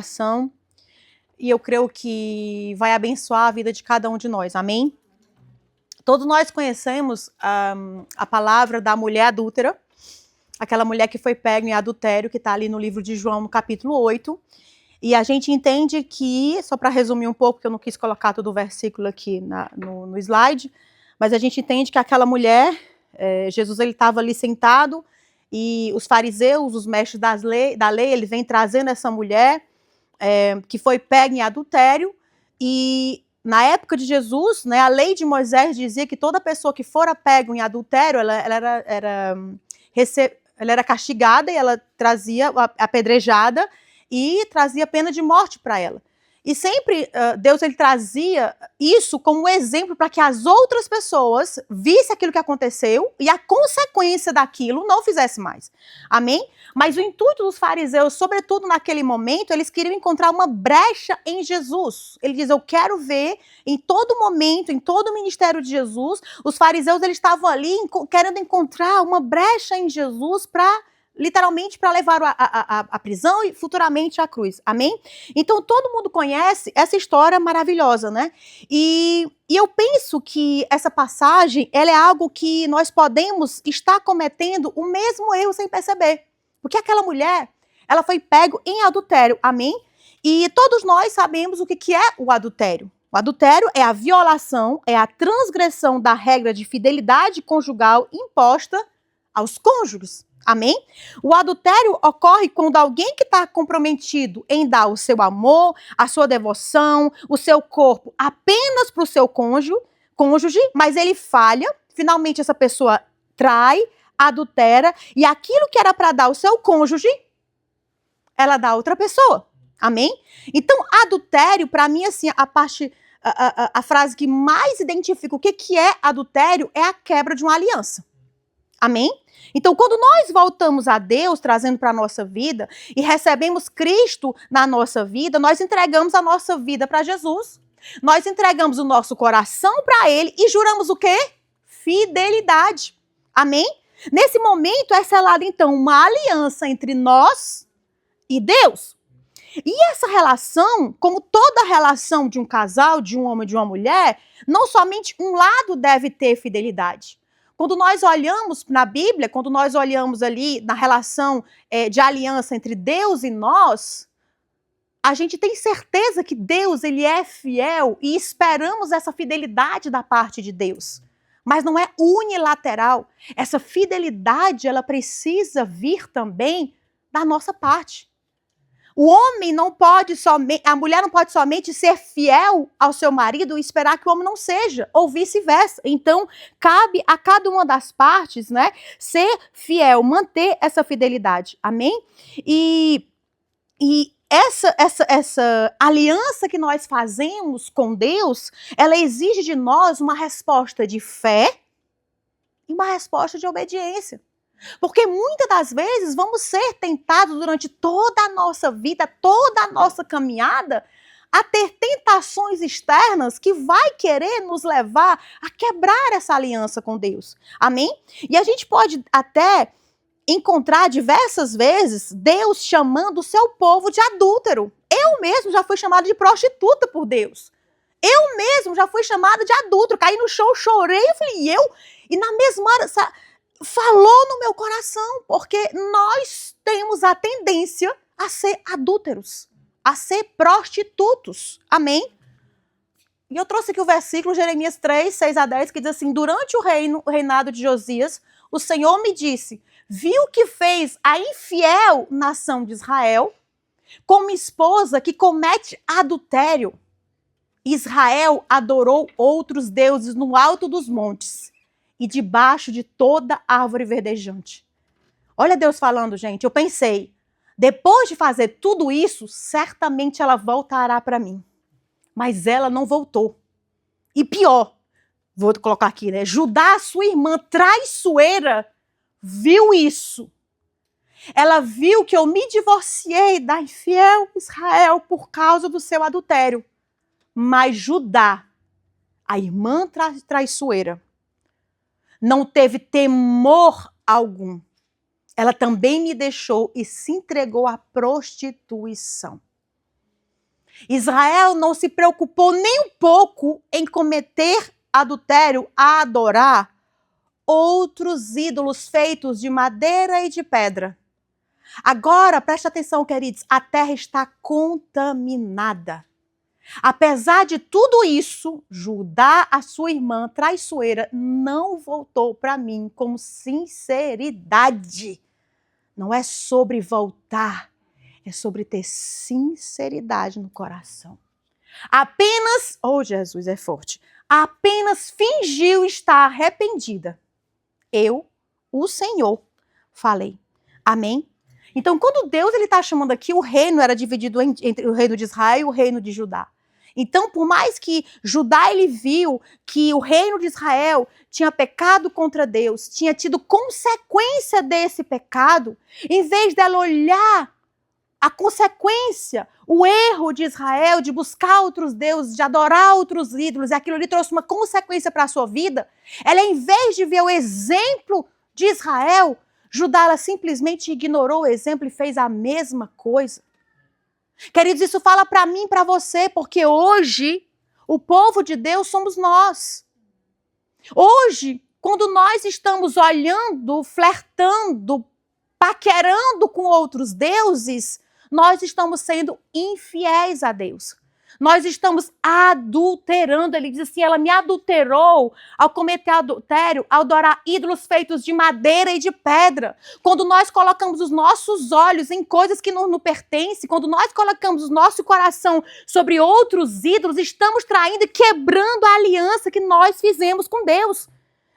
ação, e eu creio que vai abençoar a vida de cada um de nós, amém? Todos nós conhecemos a palavra da mulher adúltera, aquela mulher que foi pega em adultério, que está ali no livro de João, no capítulo 8, e a gente entende que, só para resumir um pouco, porque eu não quis colocar todo o versículo aqui no slide, mas a gente entende que aquela mulher, Jesus ele estava ali sentado, e os fariseus, os mestres da lei, eles vêm trazendo essa mulher, que foi pega em adultério, e na época de Jesus, né, a lei de Moisés dizia que toda pessoa que fora pega em adultério, ela era castigada e ela trazia apedrejada e trazia pena de morte para ela. E sempre Deus ele trazia isso como exemplo para que as outras pessoas vissem aquilo que aconteceu e a consequência daquilo não fizesse mais. Amém? Mas o intuito dos fariseus, sobretudo naquele momento, eles queriam encontrar uma brecha em Jesus. Ele diz, eu quero ver em todo momento, em todo o ministério de Jesus, os fariseus eles estavam ali querendo encontrar uma brecha em Jesus para literalmente para levar à prisão e futuramente à cruz. Amém? Então todo mundo conhece essa história maravilhosa, né? E eu penso que essa passagem, ela é algo que nós podemos estar cometendo o mesmo erro sem perceber. Porque aquela mulher, ela foi pega em adultério. Amém? E todos nós sabemos o que é o adultério. O adultério é a violação, é a transgressão da regra de fidelidade conjugal imposta aos cônjuges. Amém? O adultério ocorre quando alguém que está comprometido em dar o seu amor, a sua devoção, o seu corpo apenas para o seu cônjuge, mas ele falha, finalmente essa pessoa trai, adultera, e aquilo que era para dar ao seu cônjuge, ela dá a outra pessoa. Amém? Então, adultério, para mim, assim, a frase que mais identifica o que é adultério é a quebra de uma aliança. Amém? Então, quando nós voltamos a Deus, trazendo para a nossa vida, e recebemos Cristo na nossa vida, nós entregamos a nossa vida para Jesus. Nós entregamos o nosso coração para Ele e juramos o quê? Fidelidade. Amém? Nesse momento é selada, então, uma aliança entre nós e Deus. E essa relação, como toda relação de um casal, de um homem e de uma mulher, não somente um lado deve ter fidelidade. Quando nós olhamos na Bíblia, quando nós olhamos ali na relação de aliança entre Deus e nós, a gente tem certeza que Deus ele é fiel e esperamos essa fidelidade da parte de Deus. Mas não é unilateral. Essa fidelidade, ela precisa vir também da nossa parte. O homem não pode somente, a mulher não pode somente ser fiel ao seu marido e esperar que o homem não seja, ou vice-versa. Então, cabe a cada uma das partes, né, ser fiel, manter essa fidelidade. Amém? E essa aliança que nós fazemos com Deus, ela exige de nós uma resposta de fé e uma resposta de obediência. Porque muitas das vezes vamos ser tentados durante toda a nossa vida, toda a nossa caminhada, a ter tentações externas que vai querer nos levar a quebrar essa aliança com Deus. Amém? E a gente pode até encontrar diversas vezes Deus chamando o seu povo de adúltero. Eu mesmo já fui chamada de prostituta por Deus. Eu mesmo já fui chamada de adúltero. Caí no chão, chorei, eu falei, e na mesma hora, falou no meu coração, porque nós temos a tendência a ser adúlteros, a ser prostitutos. Amém? E eu trouxe aqui o versículo, Jeremias 3, 6 a 10, que diz assim, durante o reinado de Josias, o Senhor me disse, viu que fez a infiel nação de Israel, como esposa que comete adultério. Israel adorou outros deuses no alto dos montes e debaixo de toda árvore verdejante. Olha Deus falando, gente. Eu pensei, depois de fazer tudo isso, certamente ela voltará para mim. Mas ela não voltou. E pior, vou colocar aqui, né? Judá, sua irmã traiçoeira, viu isso. Ela viu que eu me divorciei da infiel Israel por causa do seu adultério. Mas Judá, a irmã traiçoeira, não teve temor algum. Ela também me deixou e se entregou à prostituição. Israel não se preocupou nem um pouco em cometer adultério a adorar outros ídolos feitos de madeira e de pedra. Agora, preste atenção, queridos, a terra está contaminada. Apesar de tudo isso, Judá, a sua irmã traiçoeira, não voltou para mim com sinceridade. Não é sobre voltar, é sobre ter sinceridade no coração. Apenas, oh Jesus, é forte, apenas fingiu estar arrependida. Eu, o Senhor, falei. Amém? Então, quando Deus está chamando aqui, o reino era dividido entre o reino de Israel e o reino de Judá. Então, por mais que Judá ele viu que o reino de Israel tinha pecado contra Deus, tinha tido consequência desse pecado, em vez dela olhar a consequência, o erro de Israel de buscar outros deuses, de adorar outros ídolos, e aquilo ali trouxe uma consequência para a sua vida, ela, em vez de ver o exemplo de Israel, Judá ela simplesmente ignorou o exemplo e fez a mesma coisa. Queridos, isso fala para mim e para você, porque hoje o povo de Deus somos nós. Hoje, quando nós estamos olhando, flertando, paquerando com outros deuses, nós estamos sendo infiéis a Deus. Nós estamos adulterando. Ele diz assim, ela me adulterou ao cometer adultério, ao adorar ídolos feitos de madeira e de pedra. Quando nós colocamos os nossos olhos em coisas que não nos pertencem, quando nós colocamos o nosso coração sobre outros ídolos, estamos traindo e quebrando a aliança que nós fizemos com Deus.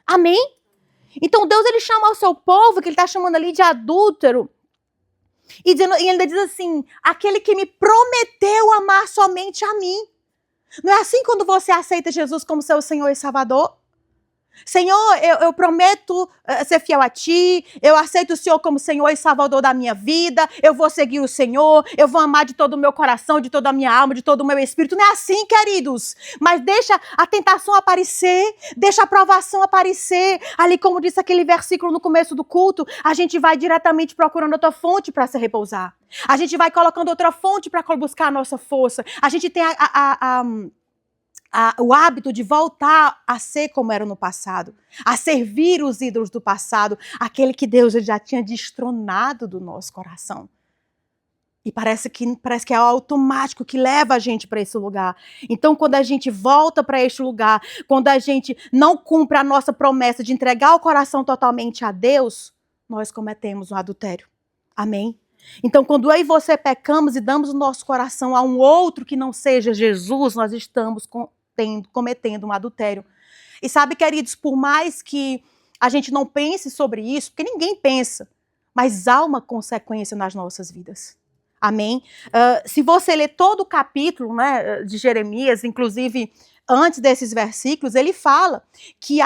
Amém? Então Deus ele chama o seu povo, que ele está chamando ali de adúltero, e ele ainda diz assim, aquele que me prometeu amar somente a mim. Não é assim quando você aceita Jesus como seu Senhor e Salvador? Senhor, eu prometo ser fiel a ti, eu aceito o Senhor como Senhor e Salvador da minha vida, eu vou seguir o Senhor, eu vou amar de todo o meu coração, de toda a minha alma, de todo o meu espírito. Não é assim, queridos, mas deixa a tentação aparecer, deixa a provação aparecer. Ali, como disse aquele versículo no começo do culto, a gente vai diretamente procurando outra fonte para se repousar. A gente vai colocando outra fonte para buscar a nossa força. A gente tem o hábito de voltar a ser como era no passado, a servir os ídolos do passado, aquele que Deus já tinha destronado do nosso coração. E parece que é automático que leva a gente para esse lugar. Então, quando a gente volta para este lugar, quando a gente não cumpre a nossa promessa de entregar o coração totalmente a Deus, nós cometemos um adultério. Amém? Então, quando eu e você pecamos e damos o nosso coração a um outro que não seja Jesus, nós estamos cometendo um adultério. E sabe, queridos, por mais que a gente não pense sobre isso, porque ninguém pensa, mas há uma consequência nas nossas vidas. Amém? Se você ler todo o capítulo, né, de Jeremias, inclusive antes desses versículos, ele fala que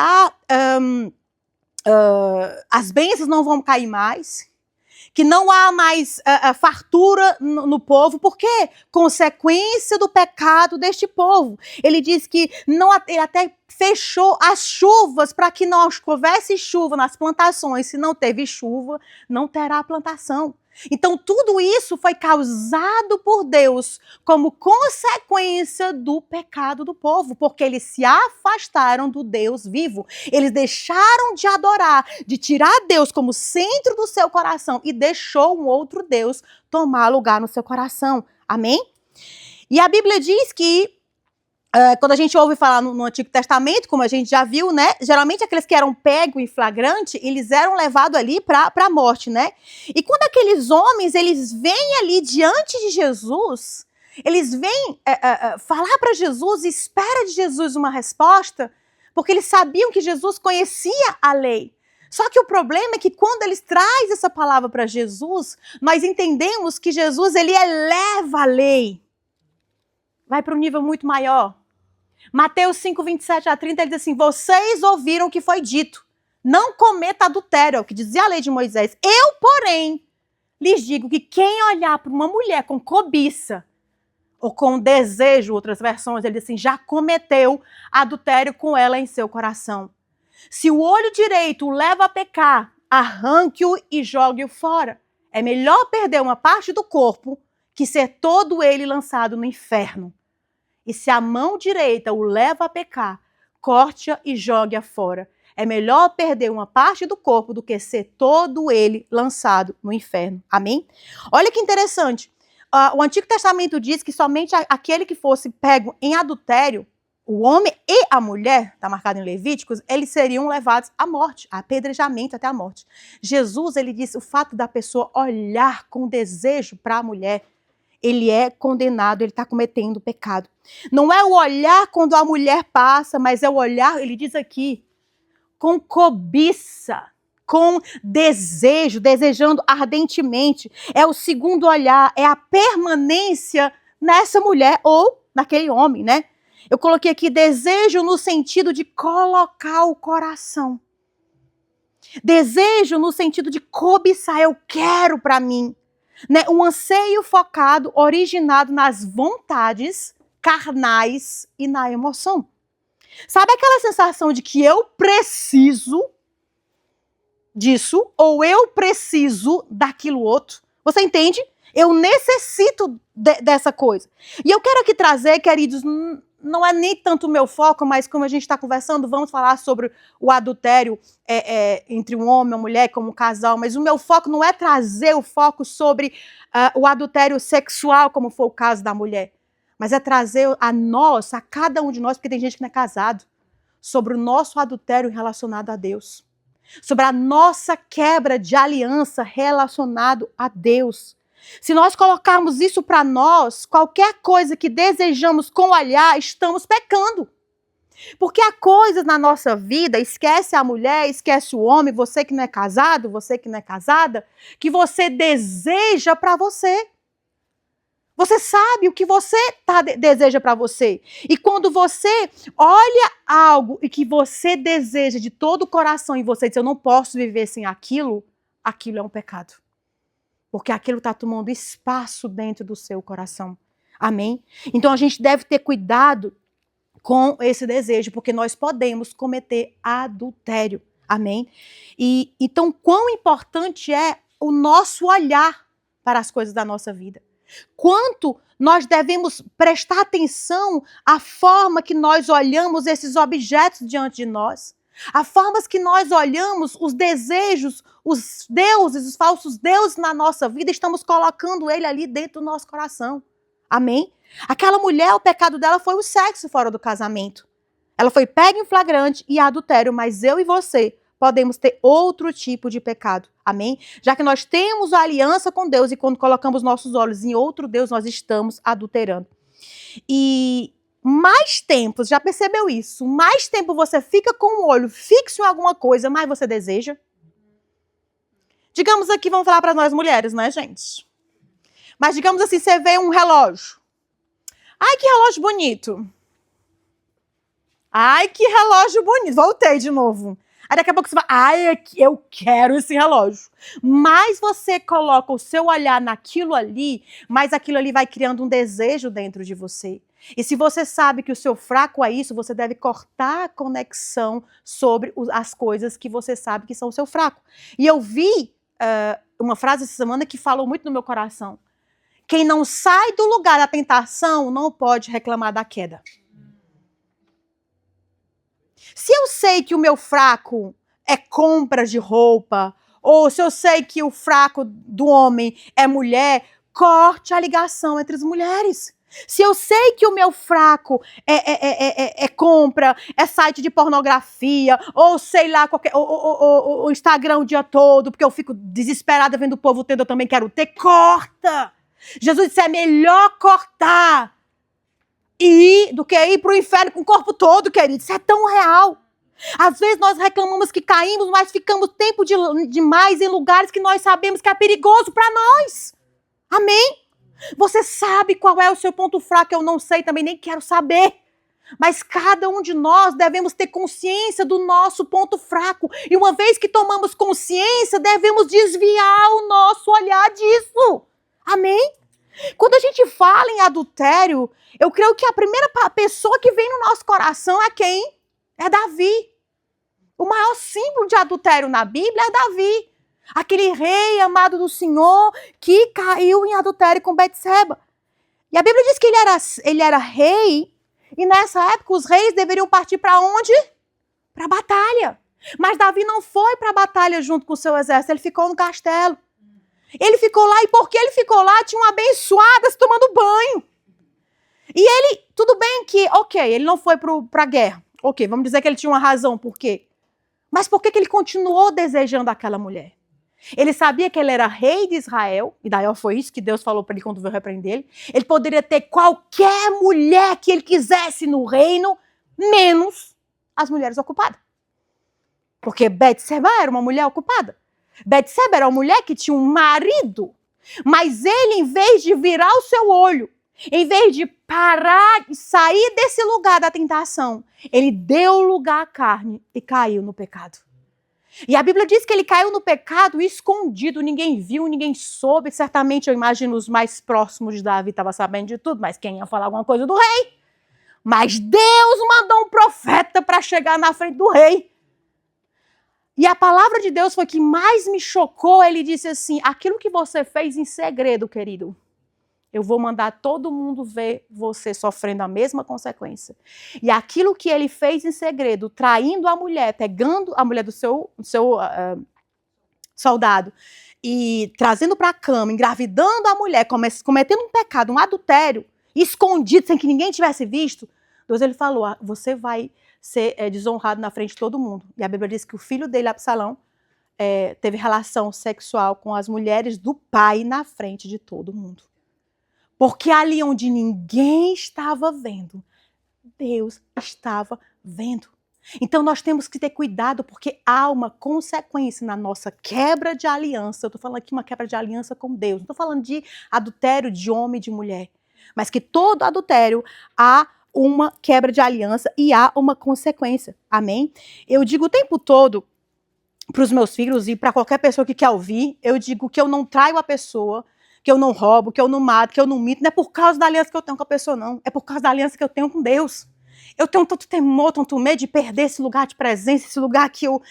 as bênçãos não vão cair mais, que não há mais fartura no povo. Por quê? Consequência do pecado deste povo. Ele diz que ele até fechou as chuvas para que não houvesse chuva nas plantações. Se não teve chuva, não terá plantação. Então, tudo isso foi causado por Deus como consequência do pecado do povo, porque eles se afastaram do Deus vivo. Eles deixaram de adorar, de tirar Deus como centro do seu coração e deixou um outro Deus tomar lugar no seu coração. Amém? E a Bíblia diz que quando a gente ouve falar no Antigo Testamento, como a gente já viu, né? Geralmente aqueles que eram pegos em flagrante, eles eram levados ali para a morte, né? E quando aqueles homens, eles vêm ali diante de Jesus, eles vêm falar para Jesus, espera de Jesus uma resposta, porque eles sabiam que Jesus conhecia a lei. Só que o problema é que quando eles trazem essa palavra para Jesus, nós entendemos que Jesus, ele eleva a lei. Vai para um nível muito maior. Mateus 5, 27 a 30, ele diz assim, vocês ouviram o que foi dito, não cometa adultério, é o que dizia a lei de Moisés. Eu, porém, lhes digo que quem olhar para uma mulher com cobiça, ou com desejo, outras versões, ele diz assim, já cometeu adultério com ela em seu coração. Se o olho direito o leva a pecar, arranque-o e jogue-o fora. É melhor perder uma parte do corpo que ser todo ele lançado no inferno. E se a mão direita o leva a pecar, corte-a e jogue-a fora. É melhor perder uma parte do corpo do que ser todo ele lançado no inferno. Amém? Olha que interessante. O Antigo Testamento diz que somente aquele que fosse pego em adultério, o homem e a mulher, está marcado em Levíticos, eles seriam levados à morte, a apedrejamento até a morte. Jesus, ele disse, o fato da pessoa olhar com desejo para a mulher, ele é condenado, ele está cometendo pecado. Não é o olhar quando a mulher passa, mas é o olhar, ele diz aqui, com cobiça, com desejo, desejando ardentemente. É o segundo olhar, é a permanência nessa mulher ou naquele homem, né? Eu coloquei aqui desejo no sentido de colocar o coração. Desejo no sentido de cobiçar, eu quero para mim. Né? Um anseio focado, originado nas vontades carnais e na emoção. Sabe aquela sensação de que eu preciso disso ou eu preciso daquilo outro? Você entende? Eu necessito dessa coisa. E eu quero aqui trazer, queridos, não é nem tanto o meu foco, mas como a gente está conversando, vamos falar sobre o adultério entre um homem e uma mulher como um casal, mas o meu foco não é trazer o foco sobre o adultério sexual, como foi o caso da mulher, mas é trazer a nós, a cada um de nós, porque tem gente que não é casado, sobre o nosso adultério relacionado a Deus, sobre a nossa quebra de aliança relacionado a Deus. Se nós colocarmos isso para nós, qualquer coisa que desejamos com o olhar, estamos pecando. Porque há coisas na nossa vida, esquece a mulher, esquece o homem, você que não é casado, você que não é casada, que você deseja para você. Você sabe o que você deseja para você. E quando você olha algo e que você deseja de todo o coração e você diz, eu não posso viver sem aquilo, aquilo é um pecado. Porque aquilo está tomando espaço dentro do seu coração. Amém? Então a gente deve ter cuidado com esse desejo, porque nós podemos cometer adultério. Amém? E então, quão importante é o nosso olhar para as coisas da nossa vida. Quanto nós devemos prestar atenção à forma que nós olhamos esses objetos diante de nós. A forma que nós olhamos os desejos, os deuses, os falsos deuses na nossa vida, estamos colocando ele ali dentro do nosso coração. Amém? Aquela mulher, o pecado dela foi o sexo fora do casamento. Ela foi pega em flagrante e adultério, mas eu e você podemos ter outro tipo de pecado. Amém? Já que nós temos a aliança com Deus e quando colocamos nossos olhos em outro Deus, nós estamos adulterando. E mais tempo, já percebeu isso? Mais tempo você fica com o olho fixo em alguma coisa, mais você deseja. Digamos aqui, vamos falar para nós mulheres, né, gente? Mas digamos assim, você vê um relógio. Ai, que relógio bonito. Ai, que relógio bonito. Voltei de novo. Aí daqui a pouco você vai, ai, eu quero esse relógio. Mais você coloca o seu olhar naquilo ali, mais aquilo ali vai criando um desejo dentro de você. E se você sabe que o seu fraco é isso, você deve cortar a conexão sobre as coisas que você sabe que são o seu fraco. E eu vi uma frase essa semana que falou muito no meu coração. Quem não sai do lugar da tentação não pode reclamar da queda. Se eu sei que o meu fraco é compra de roupa, ou se eu sei que o fraco do homem é mulher, corte a ligação entre as mulheres. Se eu sei que o meu fraco é compra, é site de pornografia, ou sei lá, o Instagram o dia todo, porque eu fico desesperada vendo o povo tendo, eu também quero ter, corta! Jesus disse, é melhor cortar do que ir para o inferno com o corpo todo, querido. Isso é tão real. Às vezes nós reclamamos que caímos, mas ficamos tempo demais em lugares que nós sabemos que é perigoso para nós. Amém? Você sabe qual é o seu ponto fraco, eu não sei, também nem quero saber. Mas cada um de nós devemos ter consciência do nosso ponto fraco. E uma vez que tomamos consciência, devemos desviar o nosso olhar disso. Amém? Quando a gente fala em adultério, eu creio que a primeira pessoa que vem no nosso coração é quem? É Davi. O maior símbolo de adultério na Bíblia é Davi. Aquele rei amado do Senhor que caiu em adultério com Betseba. E a Bíblia diz que ele era rei, e nessa época os reis deveriam partir para onde? Para a batalha. Mas Davi não foi para a batalha junto com o seu exército, ele ficou no castelo. Ele ficou lá, e porque ele ficou lá, tinha uma abençoada se tomando banho. E ele, tudo bem que, ok, ele não foi para a guerra. Ok, vamos dizer que ele tinha uma razão, por quê? Mas por que ele continuou desejando aquela mulher? Ele sabia que ele era rei de Israel, e daí foi isso que Deus falou para ele quando veio repreender ele. Ele poderia ter qualquer mulher que ele quisesse no reino, menos as mulheres ocupadas. Porque Betseba era uma mulher ocupada. Betseba era uma mulher que tinha um marido, mas ele, em vez de virar o seu olho, em vez de parar e sair desse lugar da tentação, ele deu lugar à carne e caiu no pecado. E a Bíblia diz que ele caiu no pecado escondido, ninguém viu, ninguém soube. Certamente, eu imagino, os mais próximos de Davi estavam sabendo de tudo, mas quem ia falar alguma coisa do rei? Mas Deus mandou um profeta para chegar na frente do rei. E a palavra de Deus foi que mais me chocou. Ele disse assim, aquilo que você fez em segredo, querido, eu vou mandar todo mundo ver você sofrendo a mesma consequência. E aquilo que ele fez em segredo, traindo a mulher, pegando a mulher do seu soldado e trazendo para a cama, engravidando a mulher, cometendo um pecado, um adultério, escondido, sem que ninguém tivesse visto, Deus ele falou, você vai ser desonrado na frente de todo mundo. E a Bíblia diz que o filho dele, Absalão, teve relação sexual com as mulheres do pai na frente de todo mundo. Porque ali onde ninguém estava vendo, Deus estava vendo. Então nós temos que ter cuidado, porque há uma consequência na nossa quebra de aliança. Eu estou falando aqui uma quebra de aliança com Deus. Não estou falando de adultério de homem e de mulher. Mas que todo adultério há uma quebra de aliança e há uma consequência. Amém? Eu digo o tempo todo para os meus filhos e para qualquer pessoa que quer ouvir, eu digo que eu não traio a pessoa, que eu não roubo, que eu não mato, que eu não minto. Não é por causa da aliança que eu tenho com a pessoa, não. É por causa da aliança que eu tenho com Deus. Eu tenho tanto temor, tanto medo de perder esse lugar de presença, esse lugar que eu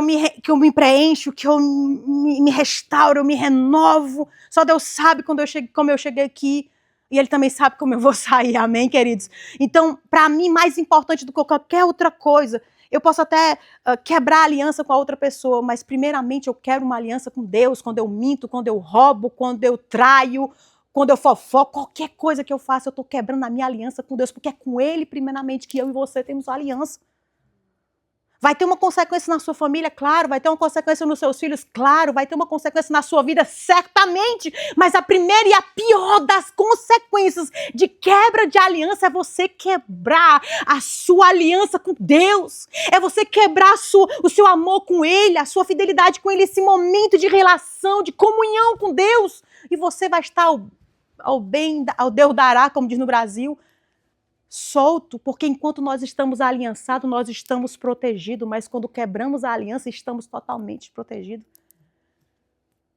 me preencho, que eu me restauro, eu me renovo. Só Deus sabe como eu cheguei aqui. E Ele também sabe como eu vou sair, amém, queridos? Então, para mim, mais importante do que qualquer outra coisa, eu posso até quebrar a aliança com a outra pessoa, mas primeiramente eu quero uma aliança com Deus, quando eu minto, quando eu roubo, quando eu traio, quando eu fofoco, qualquer coisa que eu faça, eu estou quebrando a minha aliança com Deus, porque é com Ele, primeiramente, que eu e você temos uma aliança. Vai ter uma consequência na sua família? Claro. Vai ter uma consequência nos seus filhos? Claro. Vai ter uma consequência na sua vida? Certamente. Mas a primeira e a pior das consequências de quebra de aliança é você quebrar a sua aliança com Deus. É você quebrar o seu amor com Ele, a sua fidelidade com Ele, esse momento de relação, de comunhão com Deus. E você vai estar ao Deus dará, como diz no Brasil, solto, porque enquanto nós estamos aliançados, nós estamos protegidos, mas quando quebramos a aliança, estamos totalmente protegidos.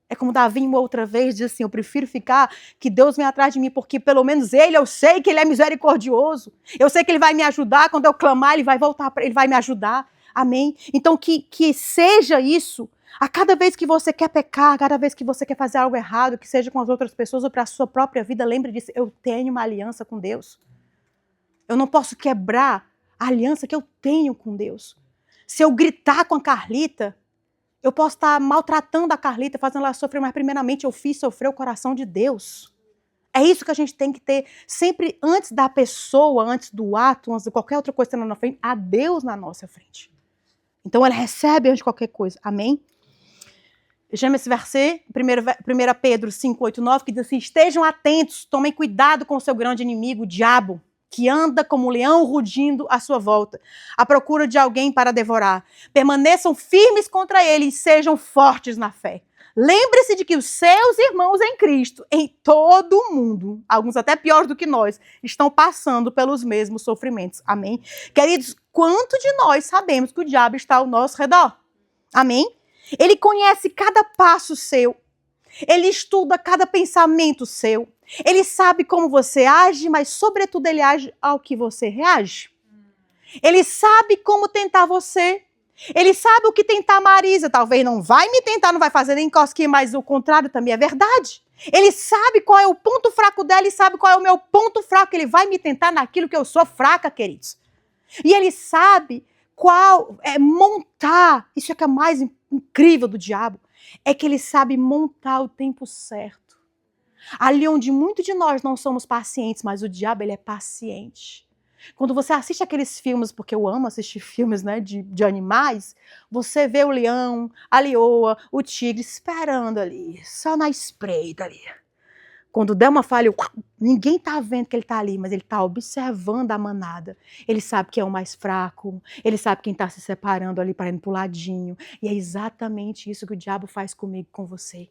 É como Davi uma outra vez diz assim, eu prefiro ficar, que Deus venha atrás de mim, porque pelo menos eu sei que Ele é misericordioso, eu sei que Ele vai me ajudar, quando eu clamar, Ele vai voltar, Ele vai me ajudar, amém? Então que seja isso, a cada vez que você quer pecar, a cada vez que você quer fazer algo errado, que seja com as outras pessoas ou para a sua própria vida, lembre disso, eu tenho uma aliança com Deus. Eu não posso quebrar a aliança que eu tenho com Deus. Se eu gritar com a Carlita, eu posso estar maltratando a Carlita, fazendo ela sofrer, mas primeiramente eu fiz sofrer o coração de Deus. É isso que a gente tem que ter sempre antes da pessoa, antes do ato, antes de qualquer outra coisa na nossa frente, a Deus na nossa frente. Então ela recebe antes de qualquer coisa. Amém? Chama esse versículo, 1 Pedro 5, 8, 9, que diz assim, estejam atentos, tomem cuidado com o seu grande inimigo, o diabo, que anda como um leão rugindo à sua volta, à procura de alguém para devorar. Permaneçam firmes contra ele e sejam fortes na fé. Lembre-se de que os seus irmãos em Cristo, em todo o mundo, alguns até piores do que nós, estão passando pelos mesmos sofrimentos. Amém? Queridos, quanto de nós sabemos que o diabo está ao nosso redor? Amém? Ele conhece cada passo seu. Ele estuda cada pensamento seu. Ele sabe como você age, mas sobretudo ele age ao que você reage. Ele sabe como tentar você. Ele sabe o que tentar Marisa. Talvez não vai me tentar, não vai fazer nem cosquinha, mas o contrário também é verdade. Ele sabe qual é o ponto fraco dela e sabe qual é o meu ponto fraco. Ele vai me tentar naquilo que eu sou fraca, queridos. E ele sabe qual é montar. Isso é que é mais incrível do diabo. É que ele sabe montar o tempo certo. Ali onde muitos de nós não somos pacientes, mas o diabo ele é paciente. Quando você assiste aqueles filmes, porque eu amo assistir filmes, né, de animais, você vê o leão, a leoa, o tigre esperando ali, só na espreita ali. Quando der uma falha, ninguém tá vendo que ele tá ali, mas ele tá observando a manada. Ele sabe quem é o mais fraco, ele sabe quem tá se separando ali para ir pro ladinho. E é exatamente isso que o diabo faz comigo, com você.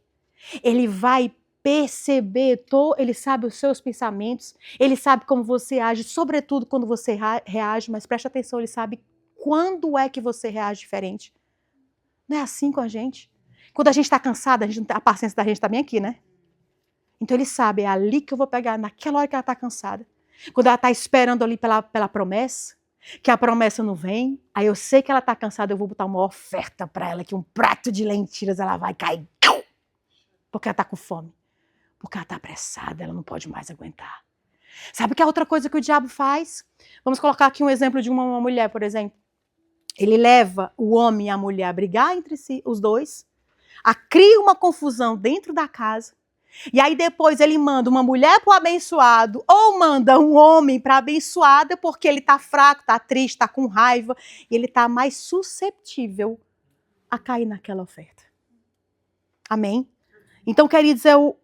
Ele vai perceber, ele sabe os seus pensamentos, ele sabe como você age, sobretudo quando você reage, mas preste atenção, ele sabe quando é que você reage diferente. Não é assim com a gente? Quando a gente está cansada, a paciência da gente está bem aqui, né? Então ele sabe, é ali que eu vou pegar, naquela hora que ela está cansada. Quando ela está esperando ali pela promessa, que a promessa não vem, aí eu sei que ela está cansada, eu vou botar uma oferta para ela, que um prato de lentilhas ela vai cair, porque ela está com fome. Porque ela está apressada, ela não pode mais aguentar. Sabe que a outra coisa que o diabo faz? Vamos colocar aqui um exemplo de uma mulher, por exemplo. Ele leva o homem e a mulher a brigar entre si, os dois, cria uma confusão dentro da casa, e aí depois ele manda uma mulher para o abençoado, ou manda um homem para a abençoada, porque ele está fraco, está triste, está com raiva, e ele está mais susceptível a cair naquela oferta. Amém? Então, queridos,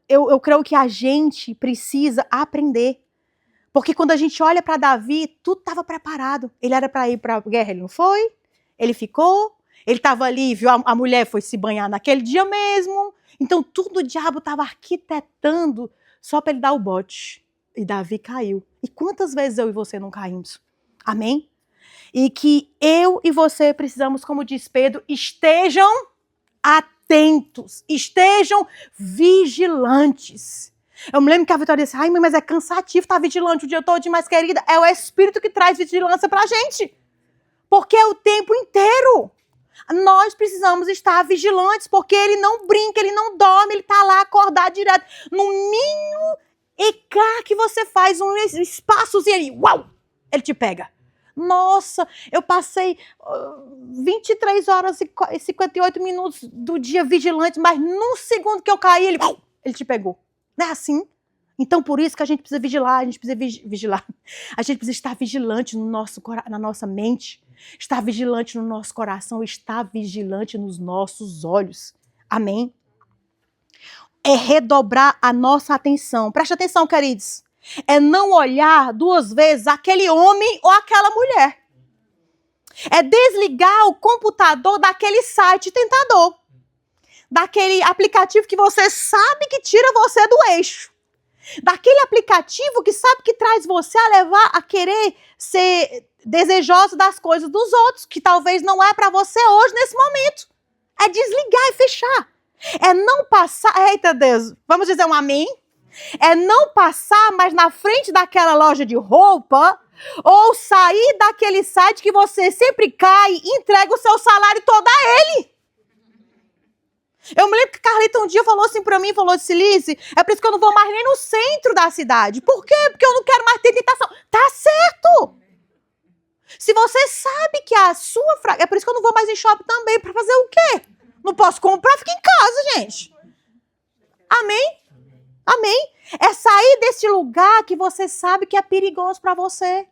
eu creio que a gente precisa aprender. Porque quando a gente olha para Davi, tudo estava preparado. Ele era para ir para a guerra, ele não foi. Ele ficou. Ele estava ali, viu? A mulher foi se banhar naquele dia mesmo. Então, tudo o diabo estava arquitetando só para ele dar o bote. E Davi caiu. E quantas vezes eu e você não caímos? Amém? E que eu e você precisamos, como diz Pedro, estejam atentos, estejam vigilantes. Eu me lembro que a Vitória disse, ai mãe, mas é cansativo estar vigilante o dia todo, mas querida, é o Espírito que traz vigilância pra gente. Porque é o tempo inteiro. Nós precisamos estar vigilantes, porque ele não brinca, ele não dorme, ele tá lá acordado direto. No mínimo eclá que você faz, um espaçozinho ali, uau, ele te pega. Nossa, eu passei 23 horas e 58 minutos do dia vigilante, mas num segundo que eu caí, ele te pegou. Não é assim? Então, por isso que a gente precisa vigilar, a gente precisa vigilar. A gente precisa estar vigilante na nossa mente, estar vigilante no nosso coração, estar vigilante nos nossos olhos. Amém? É redobrar a nossa atenção. Preste atenção, queridos. É não olhar duas vezes aquele homem ou aquela mulher. É desligar o computador daquele site tentador. Daquele aplicativo que você sabe que tira você do eixo. Daquele aplicativo que sabe que traz você a querer ser desejoso das coisas dos outros, que talvez não é para você hoje, nesse momento. É desligar e fechar. É não passar... Eita Deus, vamos dizer um amém? É não passar mais na frente daquela loja de roupa ou sair daquele site que você sempre cai e entrega o seu salário todo a ele. Eu me lembro que Carlita um dia falou assim pra mim, falou assim, Lize, é por isso que eu não vou mais nem no centro da cidade. Por quê? Porque eu não quero mais ter tentação. Tá certo! Se você sabe que a sua fraca... É por isso que eu não vou mais em shopping também, pra fazer o quê? Não posso comprar, fica em casa, gente. Amém? Amém? É sair desse lugar que você sabe que é perigoso para você.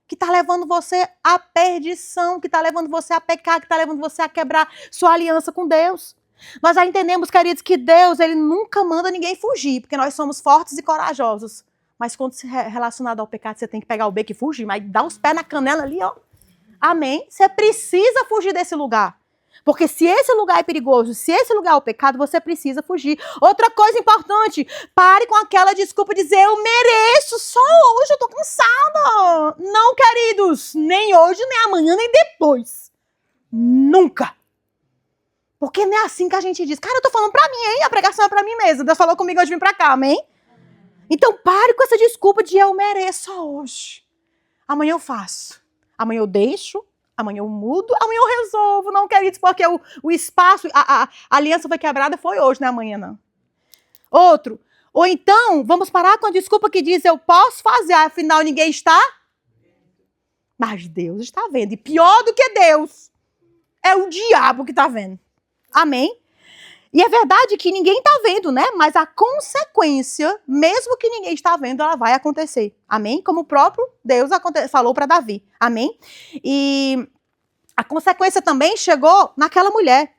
Que está levando você à perdição, que está levando você a pecar, que está levando você a quebrar sua aliança com Deus. Nós já entendemos, queridos, que Deus, ele nunca manda ninguém fugir, porque nós somos fortes e corajosos. Mas quando se relacionado ao pecado, você tem que pegar o beco e fugir, mas dá os pés na canela ali, ó. Amém? Você precisa fugir desse lugar. Porque se esse lugar é perigoso, se esse lugar é o pecado, você precisa fugir. Outra coisa importante, pare com aquela desculpa de dizer, eu mereço, só hoje eu tô cansada. Não, queridos, nem hoje, nem amanhã, nem depois. Nunca. Porque não é assim que a gente diz. Cara, eu tô falando pra mim, hein? A pregação é pra mim mesmo. Deus falou comigo hoje, vim pra cá, amém? Então pare com essa desculpa de eu mereço só hoje. Amanhã eu faço. Amanhã eu deixo. Amanhã eu mudo, amanhã eu resolvo. Não, queridos, porque o espaço, a aliança foi quebrada, foi hoje, não é amanhã, não. Outro. Ou então, vamos parar com a desculpa que diz, eu posso fazer, afinal ninguém está. Mas Deus está vendo. E pior do que Deus, é o diabo que está vendo. Amém? E é verdade que ninguém está vendo, né? Mas a consequência, mesmo que ninguém está vendo, ela vai acontecer. Amém? Como o próprio Deus falou para Davi. Amém? E a consequência também chegou naquela mulher.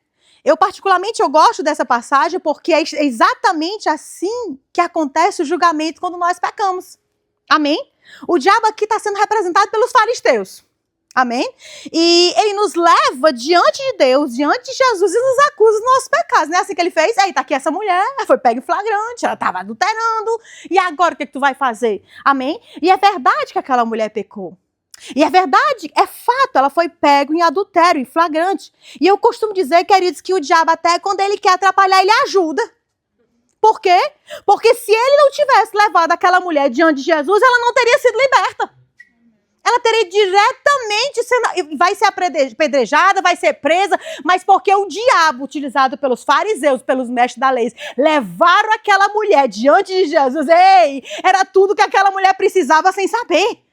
Eu particularmente gosto dessa passagem porque é exatamente assim que acontece o julgamento quando nós pecamos. Amém? O diabo aqui está sendo representado pelos fariseus. Amém? E ele nos leva diante de Deus, diante de Jesus e nos acusa dos nossos pecados. Não é assim que ele fez? Aí tá aqui essa mulher, foi pega em flagrante, ela estava adulterando. E agora o que tu vai fazer? Amém? E é verdade que aquela mulher pecou. E é verdade, é fato, ela foi pega em adultério, em flagrante. E eu costumo dizer, queridos, que o diabo até quando ele quer atrapalhar, ele ajuda. Por quê? Porque se ele não tivesse levado aquela mulher diante de Jesus, ela não teria sido liberta. Ela teria diretamente vai ser apedrejada, vai ser presa, mas porque o diabo, utilizado pelos fariseus, pelos mestres da lei, levaram aquela mulher diante de Jesus. Ei, era tudo que aquela mulher precisava sem saber.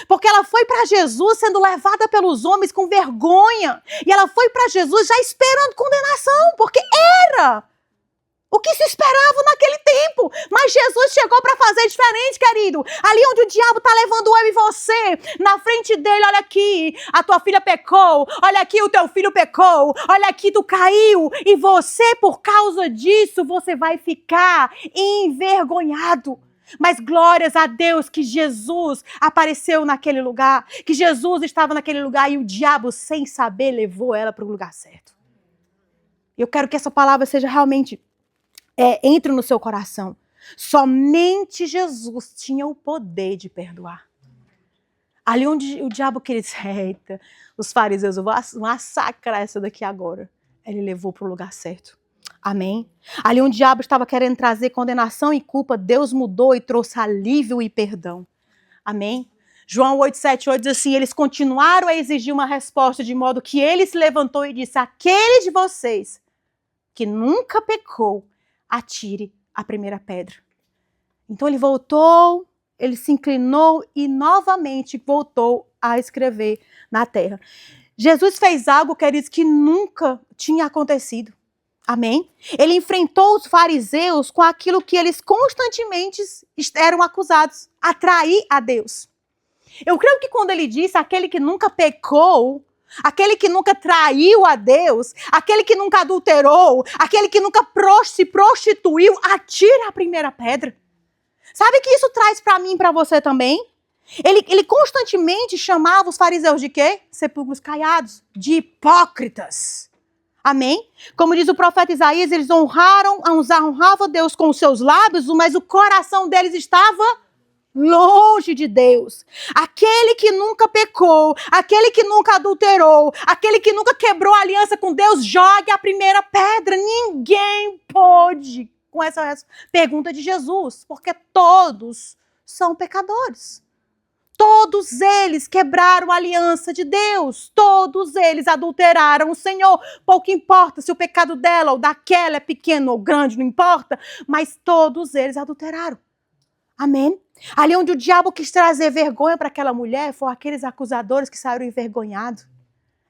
Porque ela foi para Jesus sendo levada pelos homens com vergonha. E ela foi para Jesus já esperando condenação, porque era o que se esperava naquele tempo. Mas Jesus chegou para fazer diferente, querido. Ali onde o diabo está levando eu e você, na frente dele, olha aqui, a tua filha pecou, olha aqui, o teu filho pecou, olha aqui, tu caiu, e você, por causa disso, você vai ficar envergonhado. Mas glórias a Deus que Jesus apareceu naquele lugar, que Jesus estava naquele lugar e o diabo, sem saber, levou ela para o lugar certo. Eu quero que essa palavra seja realmente, entre no seu coração. Somente Jesus tinha o poder de perdoar. Ali onde o diabo queria dizer, eita, os fariseus, eu vou massacrar essa daqui agora. Ele levou para o lugar certo. Amém? Ali onde o diabo estava querendo trazer condenação e culpa, Deus mudou e trouxe alívio e perdão. Amém? João 8,7,8 diz assim, eles continuaram a exigir uma resposta, de modo que ele se levantou e disse, aquele de vocês que nunca pecou, atire a primeira pedra. Então ele voltou, ele se inclinou e novamente voltou a escrever na terra. Jesus fez algo, queridos, que nunca tinha acontecido. Amém? Ele enfrentou os fariseus com aquilo que eles constantemente eram acusados, atrair a Deus. Eu creio que quando ele disse aquele que nunca pecou, aquele que nunca traiu a Deus, aquele que nunca adulterou, aquele que nunca se prostituiu, atira a primeira pedra. Sabe que isso traz para mim e para você também? Ele constantemente chamava os fariseus de quê? Sepulcros caiados, de hipócritas. Amém? Como diz o profeta Isaías, eles honravam Deus com os seus lábios, mas o coração deles estava longe de Deus. Aquele que nunca pecou, aquele que nunca adulterou, aquele que nunca quebrou a aliança com Deus, jogue a primeira pedra. Ninguém pode com essa pergunta de Jesus, porque todos são pecadores. Todos eles quebraram a aliança de Deus. Todos eles adulteraram o Senhor. Pouco importa se o pecado dela ou daquela é pequeno ou grande, não importa. Mas todos eles adulteraram. Amém? Ali onde o diabo quis trazer vergonha para aquela mulher, foram aqueles acusadores que saíram envergonhados.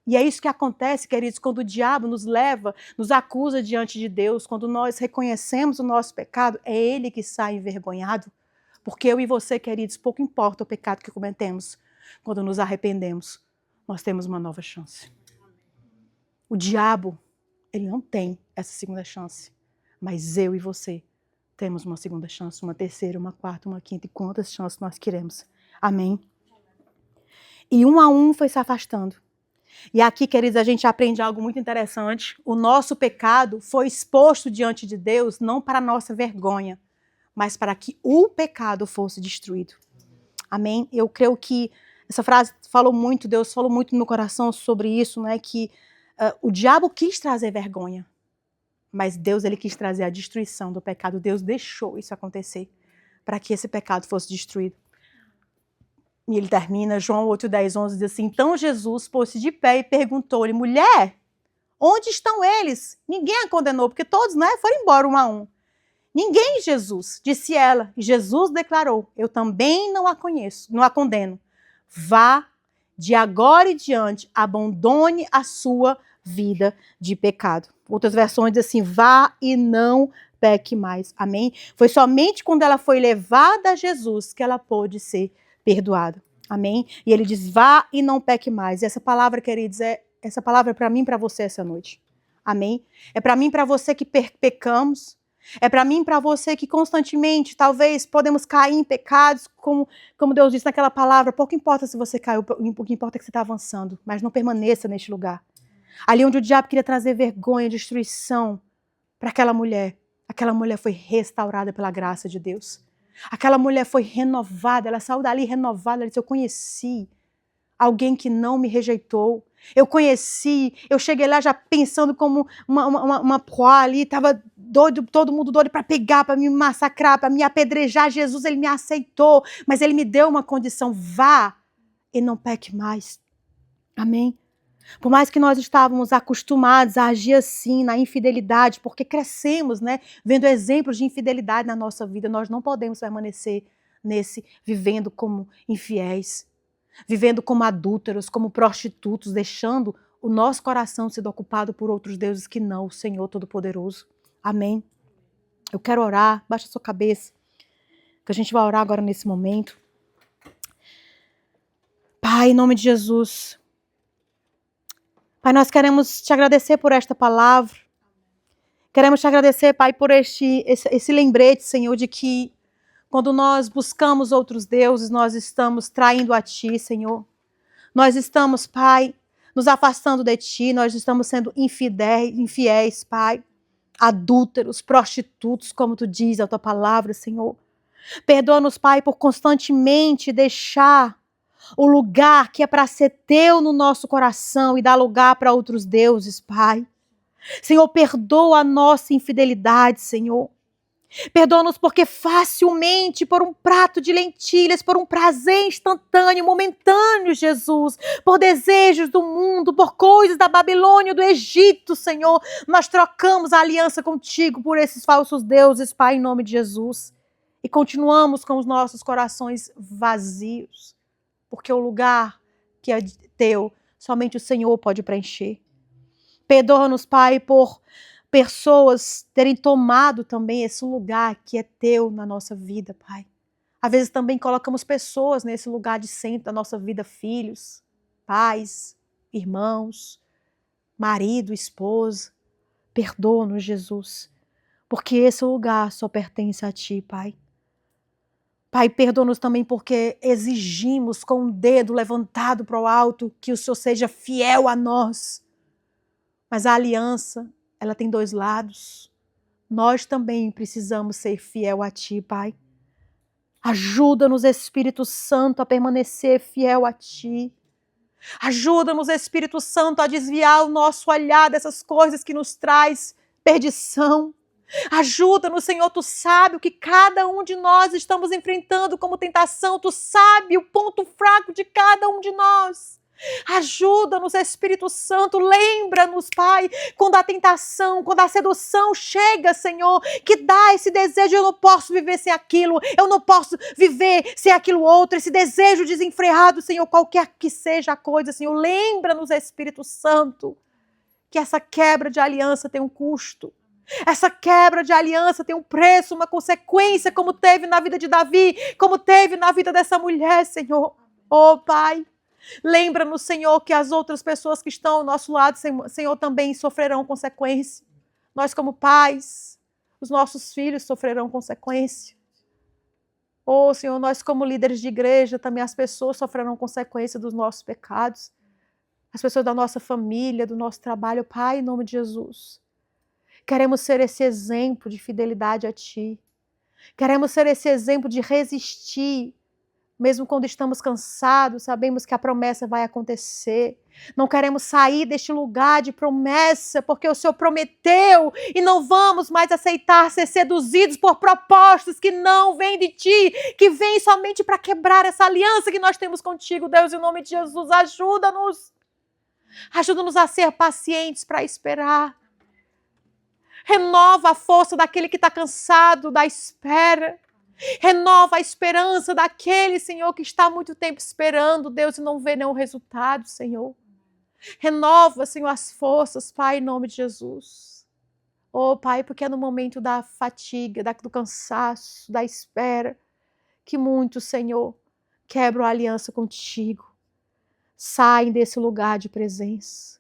E é isso que acontece, queridos, quando o diabo nos leva, nos acusa diante de Deus. Quando nós reconhecemos o nosso pecado, é ele que sai envergonhado. Porque eu e você, queridos, pouco importa o pecado que cometemos. Quando nos arrependemos, nós temos uma nova chance. O diabo, ele não tem essa segunda chance. Mas eu e você temos uma segunda chance, uma terceira, uma quarta, uma quinta. E quantas chances nós queremos. Amém? E um a um foi se afastando. E aqui, queridos, a gente aprende algo muito interessante. O nosso pecado foi exposto diante de Deus, não para a nossa vergonha, mas para que o pecado fosse destruído. Amém? Eu creio que essa frase falou muito, Deus falou muito no meu coração sobre isso, né? Que o diabo quis trazer vergonha, mas Deus, ele quis trazer a destruição do pecado. Deus deixou isso acontecer para que esse pecado fosse destruído. E ele termina, João 8:10, 11, diz assim: então Jesus pôs-se de pé e perguntou-lhe: mulher, onde estão eles? Ninguém a condenou, porque todos, né, foram embora um a um. Ninguém, Jesus, disse ela. E Jesus declarou: eu também não a conheço, não a condeno. Vá, de agora em diante, abandone a sua vida de pecado. Outras versões dizem assim: vá e não peque mais. Amém? Foi somente quando ela foi levada a Jesus que ela pôde ser perdoada. Amém? E ele diz: vá e não peque mais. E essa palavra, queridos, essa palavra é para mim e para você essa noite. Amém? É para mim e para você que pecamos. É para mim e para você que constantemente, talvez, podemos cair em pecados, como Deus disse naquela palavra, pouco importa se você caiu, o que importa é que você está avançando, mas não permaneça neste lugar. Ali onde o diabo queria trazer vergonha, destruição para aquela mulher foi restaurada pela graça de Deus. Aquela mulher foi renovada, ela saiu dali renovada, ela disse: eu conheci alguém que não me rejeitou. Eu cheguei lá já pensando como uma proa ali, estava doido, todo mundo doido para pegar, para me massacrar, para me apedrejar. Jesus, ele me aceitou, mas ele me deu uma condição: vá e não peque mais. Amém? Por mais que nós estávamos acostumados a agir assim, na infidelidade, porque crescemos, né, vendo exemplos de infidelidade na nossa vida, nós não podemos permanecer vivendo como infiéis, vivendo como adúlteros, como prostitutos, deixando o nosso coração sendo ocupado por outros deuses que não o Senhor Todo-Poderoso. Amém? Eu quero orar, baixa a sua cabeça, que a gente vai orar agora nesse momento. Pai, em nome de Jesus, Pai, nós queremos te agradecer por esta palavra. Queremos te agradecer, Pai, por esse lembrete, Senhor, de que quando nós buscamos outros deuses, nós estamos traindo a Ti, Senhor. Nós estamos, Pai, nos afastando de Ti, nós estamos sendo infiéis, Pai. Adúlteros, prostitutos, como Tu diz a Tua palavra, Senhor. Perdoa-nos, Pai, por constantemente deixar o lugar que é para ser Teu no nosso coração e dar lugar para outros deuses, Pai. Senhor, perdoa a nossa infidelidade, Senhor. Perdoa-nos porque facilmente, por um prato de lentilhas, por um prazer instantâneo, momentâneo, Jesus, por desejos do mundo, por coisas da Babilônia, do Egito, Senhor, nós trocamos a aliança contigo por esses falsos deuses, Pai, em nome de Jesus. E continuamos com os nossos corações vazios, porque o lugar que é Teu, somente o Senhor pode preencher. Perdoa-nos, Pai, por pessoas terem tomado também esse lugar que é Teu na nossa vida, Pai. Às vezes também colocamos pessoas nesse lugar de centro da nossa vida, filhos, pais, irmãos, marido, esposa. Perdoa-nos, Jesus, porque esse lugar só pertence a Ti, Pai. Pai, perdoa-nos também porque exigimos com o dedo levantado para o alto que o Senhor seja fiel a nós. Mas a aliança, ela tem dois lados. Nós também precisamos ser fiel a Ti, Pai. Ajuda-nos, Espírito Santo, a permanecer fiel a Ti. Ajuda-nos, Espírito Santo, a desviar o nosso olhar dessas coisas que nos traz perdição. Ajuda-nos, Senhor, Tu sabe o que cada um de nós estamos enfrentando como tentação. Tu sabe o ponto fraco de cada um de nós. Ajuda-nos, Espírito Santo, lembra-nos, Pai, quando a tentação, quando a sedução chega, Senhor, que dá esse desejo: eu não posso viver sem aquilo, eu não posso viver sem aquilo outro, esse desejo desenfreado, Senhor, qualquer que seja a coisa, Senhor, lembra-nos, Espírito Santo, que essa quebra de aliança tem um custo. Essa quebra de aliança tem um preço, uma consequência, como teve na vida de Davi, como teve na vida dessa mulher, Senhor. Oh, Pai, lembra-nos, Senhor, que as outras pessoas que estão ao nosso lado, Senhor, também sofrerão consequência. Nós como pais, os nossos filhos sofrerão consequência. Oh, Senhor, nós como líderes de igreja, também as pessoas sofrerão consequência dos nossos pecados. As pessoas da nossa família, do nosso trabalho. Pai, em nome de Jesus, queremos ser esse exemplo de fidelidade a Ti. Queremos ser esse exemplo de resistir Mesmo quando estamos cansados, sabemos que a promessa vai acontecer. Não queremos sair deste lugar de promessa, porque o Senhor prometeu e não vamos mais aceitar ser seduzidos por propostas que não vêm de Ti, que vêm somente para quebrar essa aliança que nós temos contigo. Deus, em nome de Jesus, ajuda-nos. Ajuda-nos a ser pacientes para esperar. Renova a força daquele que está cansado da espera. Renova a esperança daquele, Senhor, que está há muito tempo esperando, Deus, e não vê nenhum resultado, Senhor. Renova, Senhor, as forças, Pai, em nome de Jesus. Oh, Pai, porque é no momento da fatiga, do cansaço, da espera, que muitos, Senhor, quebram a aliança contigo. Saem desse lugar de presença.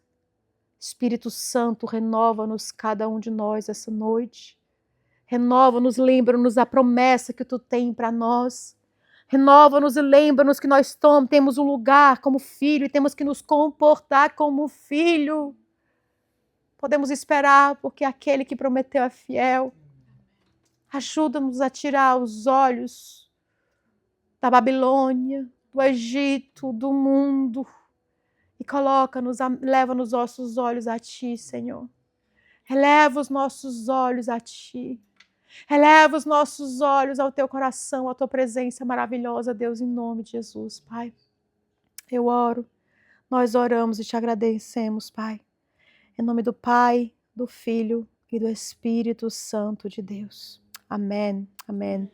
Espírito Santo, renova-nos, cada um de nós, essa noite. Renova-nos, lembra-nos da promessa que Tu tem para nós. Renova-nos e lembra-nos que nós temos um lugar como filho e temos que nos comportar como filho. Podemos esperar porque aquele que prometeu é fiel. Ajuda-nos a tirar os olhos da Babilônia, do Egito, do mundo e leva nos nossos olhos a Ti, Senhor. Eleva os nossos olhos a Ti. Eleva os nossos olhos ao Teu coração, à Tua presença maravilhosa, Deus, em nome de Jesus, Pai. Eu oro, nós oramos e Te agradecemos, Pai. Em nome do Pai, do Filho e do Espírito Santo de Deus. Amém, amém.